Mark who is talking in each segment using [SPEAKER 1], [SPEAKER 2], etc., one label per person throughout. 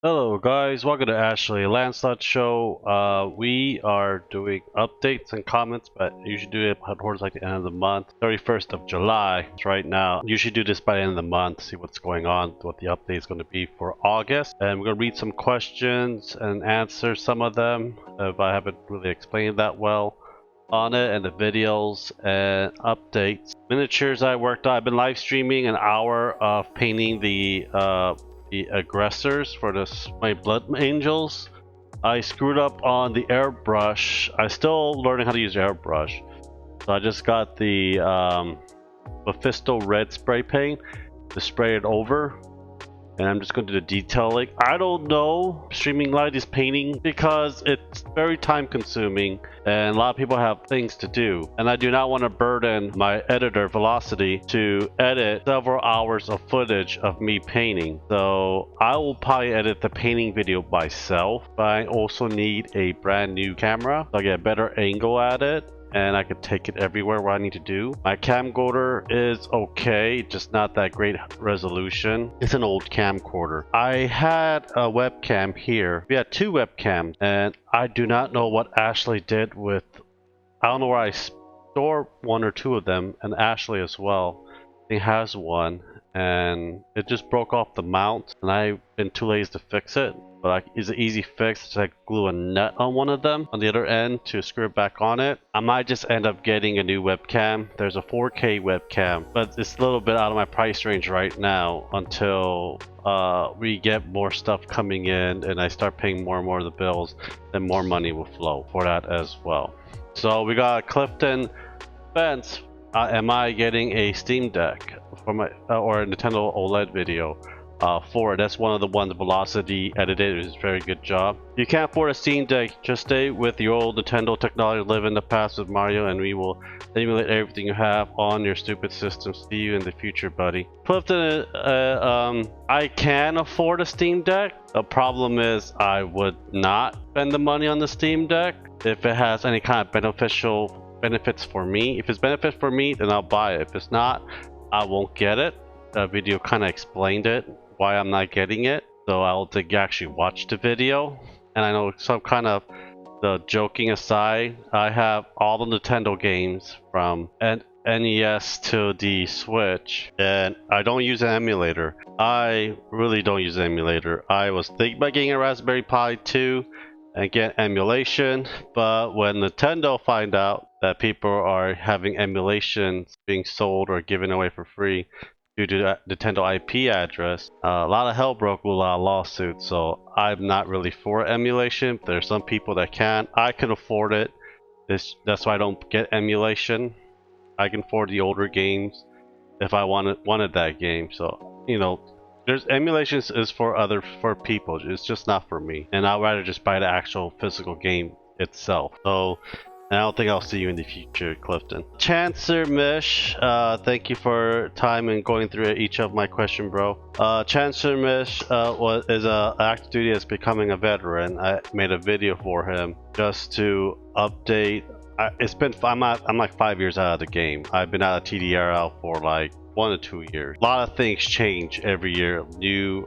[SPEAKER 1] Hello guys, welcome to Ashley Lancelot Show. We are doing updates and comments, but I usually do it towards like the end of the month. 31st of July, it's right now. Usually do this by the end of the month, see what's going on, what the update is going to be for August. And we're going to read some questions and answer some of them if I haven't really explained that well on it, and the videos and updates. Miniatures I worked on. I've been live streaming an hour of painting the aggressors for my blood angels. I screwed up on the airbrush. I'm still learning how to use airbrush. So I just got the Mephisto red spray paint to spray it over. And I'm just going to do the detailing. I don't know streaming live is painting because it's very time consuming and a lot of people have things to do. And I do not want to burden my editor Velocity to edit several hours of footage of me painting. So I will probably edit the painting video myself, but I also need a brand new camera so I get a better angle at it and I could take it everywhere where I need to do. My camcorder is okay, just not that great resolution. It's an old camcorder. I had a webcam here. We had two webcams, and I do not know what Ashley did with... I don't know where I store one or two of them, and Ashley as well. He has one, and it just broke off the mount, and I've been too lazy to fix it. But it's an easy fix to glue a nut on one of them on the other end to screw it back on it. I might just end up getting a new webcam. There's a 4K webcam, but it's a little bit out of my price range right now until we get more stuff coming in and I start paying more and more of the bills, then more money will flow for that as well. So we got Clifton Spence. Am I getting a Steam Deck for my or a Nintendo OLED video? For it. That's one of the ones Velocity edited. It was a very good job. You can't afford a Steam Deck, just stay with your old Nintendo technology, live in the past with Mario, and we will emulate everything you have on your stupid system. See you in the future, buddy. Clifton, I can afford a Steam Deck. The problem is I would not spend the money on the Steam Deck if it has any kind of benefits for me. If it's benefit for me, then I'll buy it. If it's not, I won't get it. The video kind of explained it, why I'm not getting it, so I'll think you actually watch the video. And I know some kind of, the joking aside, I have all the Nintendo games from NES to the Switch, and I don't use an emulator. I really don't use an emulator. I was thinking about getting a Raspberry Pi 2 and get emulation, but when Nintendo find out that people are having emulations being sold or given away for free due to that Nintendo IP address, a lot of hell broke with a lot of lawsuits. So I'm not really for emulation. There's some people that can. I can afford it. That's why I don't get emulation. I can afford the older games if I wanted that game. So you know, there's emulations is for people. It's just not for me. And I'd rather just buy the actual physical game itself. So. I don't think I'll see you in the future, Clifton. Chancer Mish, thank you for time and going through each of my question, bro. Chancer Mish is active duty as becoming a veteran. I made a video for him just to update. I'm like 5 years out of the game. I've been out of TDRL for like 1 to 2 years. A lot of things change every year. New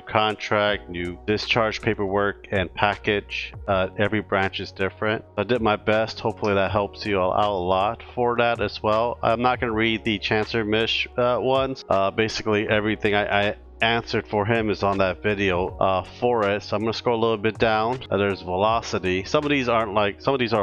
[SPEAKER 1] contract, new discharge paperwork and package. Every branch is different. I did my best. Hopefully that helps you all out a lot for that as well. I'm not going to read the Chancellor Mish ones. Basically everything I answered for him is on that video for it. So I'm gonna scroll a little bit down. There's Velocity. Some of these are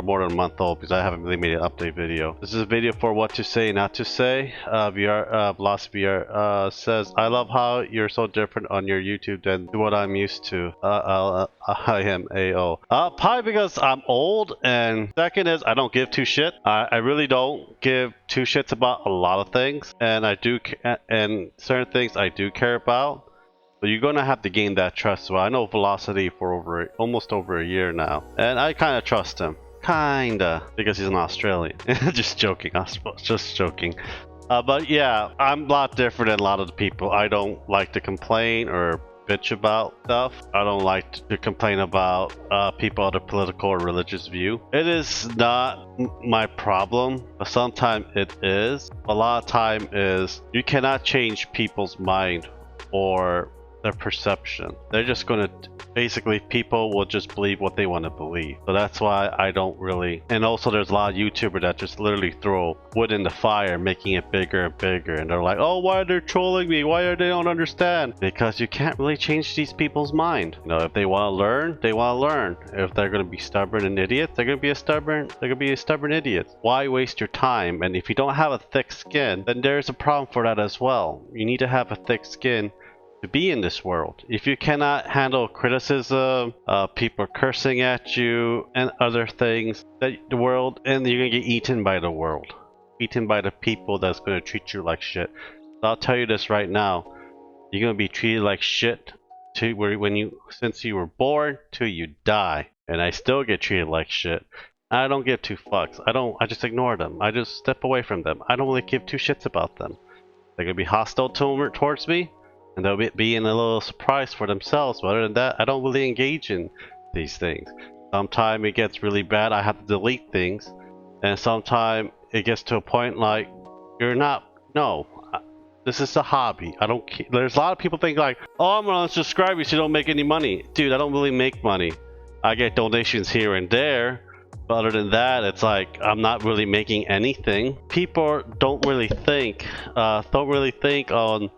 [SPEAKER 1] more than a month old because I haven't really made an update video. This is a video for what to say, not to say. Velocity VR says, I love how you're so different on your YouTube than what I'm used to. I am AO. Probably because I'm old, and second is I don't give two shit. I really don't give two shits about a lot of things, and and certain things I do care about. But you're gonna have to gain that trust. So I know Velocity for almost over a year now, and I kind of trust him, because he's an Australian. Just joking, just joking. But yeah, I'm a lot different than a lot of the people. I don't like to complain or bitch about stuff. I don't like to complain about people of a political or religious view. It is not my problem, but sometimes it is. A lot of time is you cannot change people's mind or their perception. They're just gonna basically, people will just believe what they want to believe. So that's why I don't really. And also there's a lot of YouTubers that just literally throw wood in the fire, making it bigger and bigger, and they're like, oh, why are they trolling me? Why are they don't understand? Because you can't really change these people's mind. You know, if they want to learn, they want to learn. If they're going to be stubborn and idiots, they're going to be a stubborn idiot. Why waste your time? And if you don't have a thick skin, then there's a problem for that as well. You need to have a thick skin to be in this world. If you cannot handle criticism, people cursing at you and other things, that the world, and you're gonna get eaten by the world, eaten by the people that's gonna treat you like shit. So I'll tell you this right now, you're gonna be treated like shit since you were born till you die. And I still get treated like shit. I don't give two fucks. I just ignore them. I just step away from them. I don't really give two shits about them. They're gonna be hostile towards me, and they'll be in a little surprise for themselves. But other than that, I don't really engage in these things. Sometimes it gets really bad, I have to delete things. And sometimes it gets to a point like, this is a hobby. I don't care. There's a lot of people think like, oh, I'm gonna unsubscribe you so you don't make any money. Dude, I don't really make money. I get donations here and there. But other than that, it's like, I'm not really making anything. People don't really think on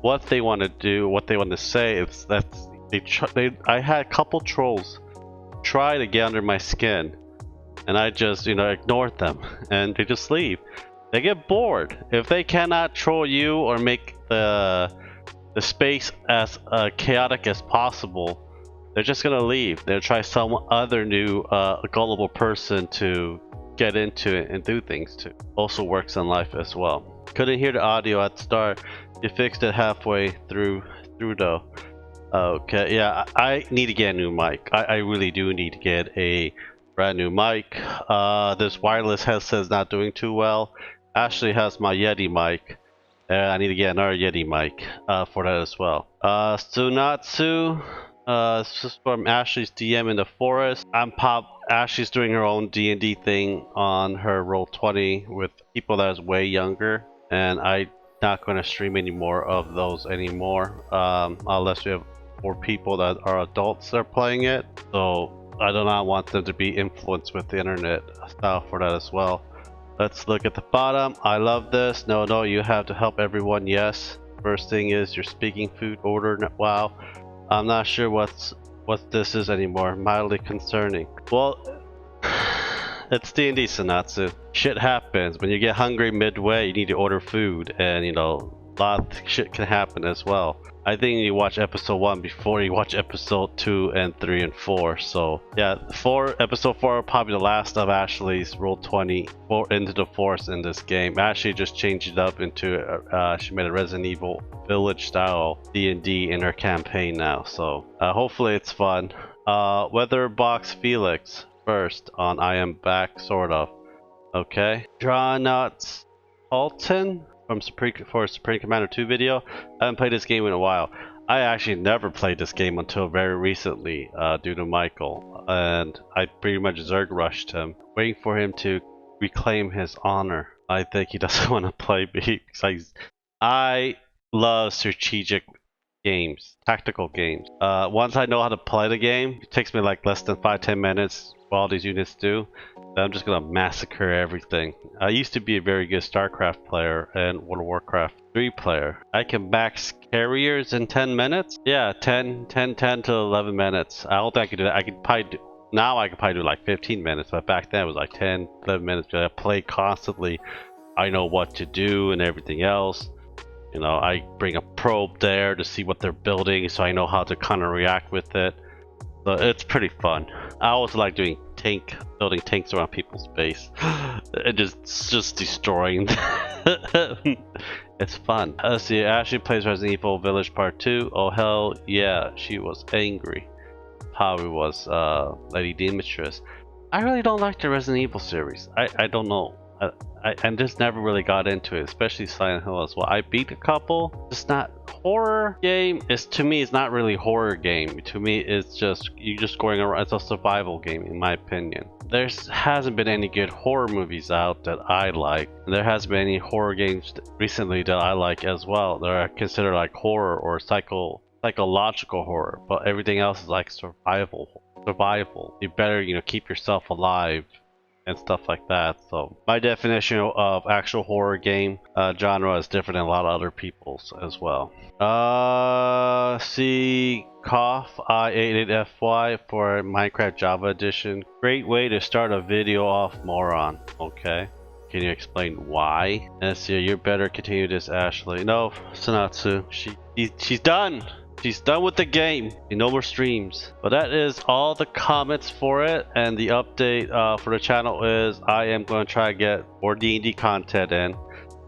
[SPEAKER 1] what they want to do, what they want to say. I had a couple trolls try to get under my skin, and I just ignored them, and they just leave. They get bored if they cannot troll you or make the space as chaotic as possible. They're just gonna leave. They'll try some other new gullible person to get into it and do things to. Also works in life as well. Couldn't hear the audio at the start. You fixed it halfway through though. Okay, yeah, I need to get a new mic. I really do need to get a brand new mic. This wireless headset is not doing too well. Ashley has my Yeti mic. I need to get another Yeti mic for that as well. Sunatsu, this is from Ashley's DM in the forest. Ashley's doing her own D&D thing on her Roll20 with people that is way younger, and I'm not going to stream any more of those anymore, unless we have 4 people that are adults that are playing it. So I do not want them to be influenced with the internet style for that as well. Let's look at the bottom. I love this. No, you have to help everyone. Yes. First thing is your speaking food order. Wow. I'm not sure what this is anymore. Mildly concerning. Well, it's D&D, Sanatsu. Shit happens. When you get hungry midway, you need to order food, and a lot of shit can happen as well. I think you watch episode 1 before you watch episode 2 and 3 and 4. So yeah, episode 4 are probably the last of Ashley's Roll20 into the Forest in this game. Ashley just changed it up into she made a Resident Evil Village style D&D in her campaign now. So hopefully it's fun. Weatherbox Felix first on I Am Back, sort of. Okay. Drawnuts Alton for Supreme Commander 2 video. I haven't played this game in a while. I actually never played this game until very recently due to Michael, and I pretty much Zerg rushed him, waiting for him to reclaim his honor. I think he doesn't want to play me because I love strategic games, tactical games. Once I know how to play the game, it takes me like less than 5-10 minutes. All these units do. I'm just gonna massacre everything. I used to be a very good StarCraft player and World of Warcraft 3 player. I can max carriers in 10 minutes. Yeah, 10 to 11 minutes. I don't think I could do that. I could probably do like 15 minutes, but back then it was like 10, 11 minutes. I play constantly. I know what to do and everything else. I bring a probe there to see what they're building, so I know how to kind of react with it. So it's pretty fun. I also like building tanks around people's base and just destroying them. It's fun. Let's see, Ashley plays Resident Evil Village Part 2. Oh hell yeah, she was angry. Probably was Lady Demetrius. I really don't like the Resident Evil series. I don't know. I just never really got into it, especially Silent Hill as well. I beat a couple. It's not horror game. To me, it's not really horror game. To me, it's just you just going around. It's a survival game, in my opinion. There hasn't been any good horror movies out that I like. And there hasn't been any horror games recently that I like as well. That are considered like horror or psychological horror, but everything else is like survival. Survival. You better, you know, keep yourself alive and stuff like that. So my definition of actual horror game genre is different than a lot of other people's as well. See cough I88FY for Minecraft Java Edition. Great way to start a video off, moron. Okay. Can you explain why? And see, you better continue this, Ashley. No, Sanatsu. She's done. She's done with the game. No more streams. But that is all the comments for it. And the update for the channel is I am going to try to get more D&D content in.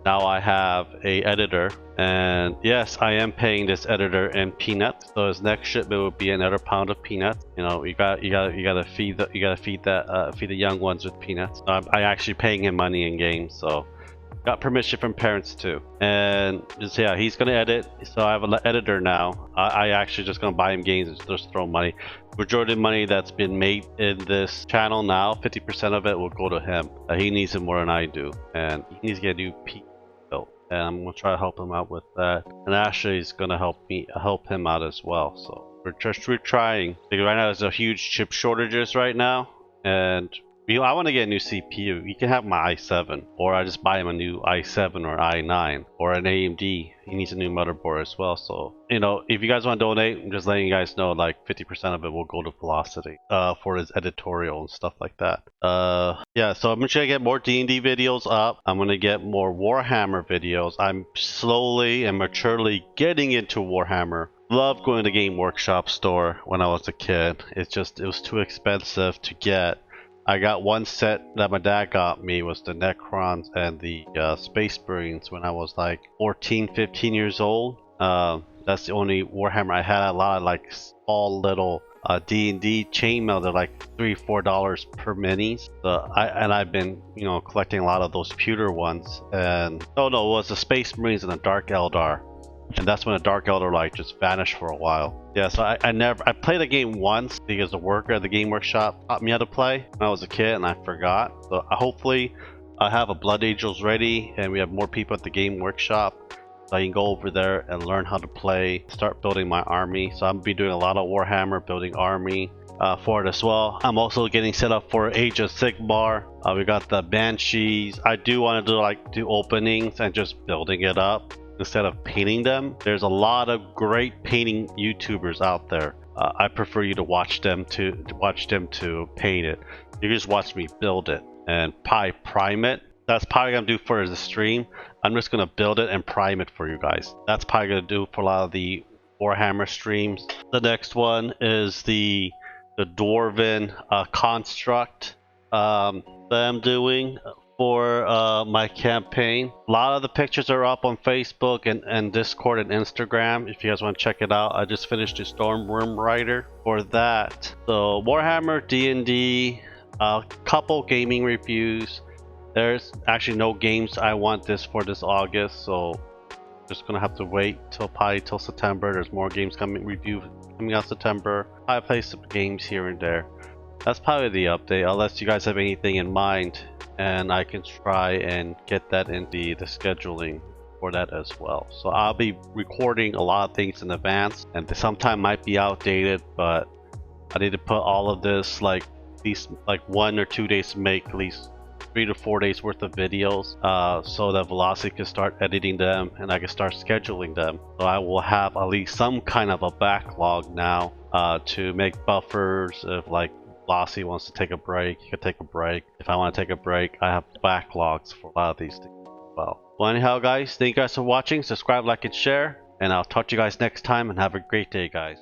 [SPEAKER 1] Now I have a editor. And yes, I am paying this editor in peanuts. So his next shipment will be another pound of peanuts. You know, you gotta feed the young ones with peanuts. I'm actually paying him money in game, so got permission from parents too. And just, yeah, he's gonna edit. So I have an editor now. I actually just gonna buy him games and just throw money. Majority of money that's been made in this channel now, 50% of it will go to him. He needs it more than I do, and he needs to get a new PC built. And I'm gonna try to help him out with that. And Ashley's gonna help him out as well. So we're trying. Like right now, there's a huge chip shortages right now, and I want to get a new CPU. You can have my i7, or I just buy him a new i7 or i9 or an AMD. He needs a new motherboard as well. So, you know, if you guys want to donate, I'm just letting you guys know, like 50% of it will go to Velocity for his editorial and stuff like that. Yeah, so I'm gonna try to get more D&D videos up. I'm gonna get more Warhammer videos. I'm slowly and maturely getting into Warhammer. Loved going to the Game Workshop store when I was a kid. It was too expensive to get. I got one set that my dad got me, was the Necrons and the Space Marines when I was like 14, 15 years old. That's the only Warhammer I had. A lot of like small little D&D chainmail. They're like $3, $4 per minis. So I've been, you know, collecting a lot of those pewter ones. And oh no, it was the Space Marines and the Dark Eldar. And that's when the Dark Elder like just vanished for a while. Yeah, so I played the game once because the worker at the Game Workshop taught me how to play when I was a kid, and I forgot. So hopefully I have a Blood Angels ready, and we have more people at the Game Workshop, so I can go over there and learn how to play, start building my army. So I'm gonna be doing a lot of Warhammer, building army for it as well. I'm also getting set up for Age of Sigmar. We got the Banshees. I do want to do openings and just building it up instead of painting them. There's a lot of great painting YouTubers out there. I prefer you to watch them to paint it. You can just watch me build it and prime it. That's probably gonna do for the stream. I'm just gonna build it and prime it for you guys. That's probably gonna do for a lot of the Warhammer streams. The next one is the Dwarven construct that I'm doing for my campaign. A lot of the pictures are up on Facebook and Discord and Instagram if you guys want to check it out. I just finished the Stormworm Rider for that. So Warhammer, D&D, a couple gaming reviews. There's actually no games I want this August, so just gonna have to wait till September. There's more games coming out September. I play some games here and there. That's probably the update, unless you guys have anything in mind, and I can try and get that in the scheduling for that as well. So I'll be recording a lot of things in advance, and sometime might be outdated, but I need to put all of this like at least like 1 or 2 days to make at least 3 to 4 days worth of videos, so that Velocity can start editing them and I can start scheduling them. So I will have at least some kind of a backlog now to make buffers if like Velocity wants to take a break, you can take a break. If I want to take a break, I have backlogs for a lot of these things as well. Well, anyhow, guys, thank you guys for watching. Subscribe, like, and share. And I'll talk to you guys next time, and have a great day, guys.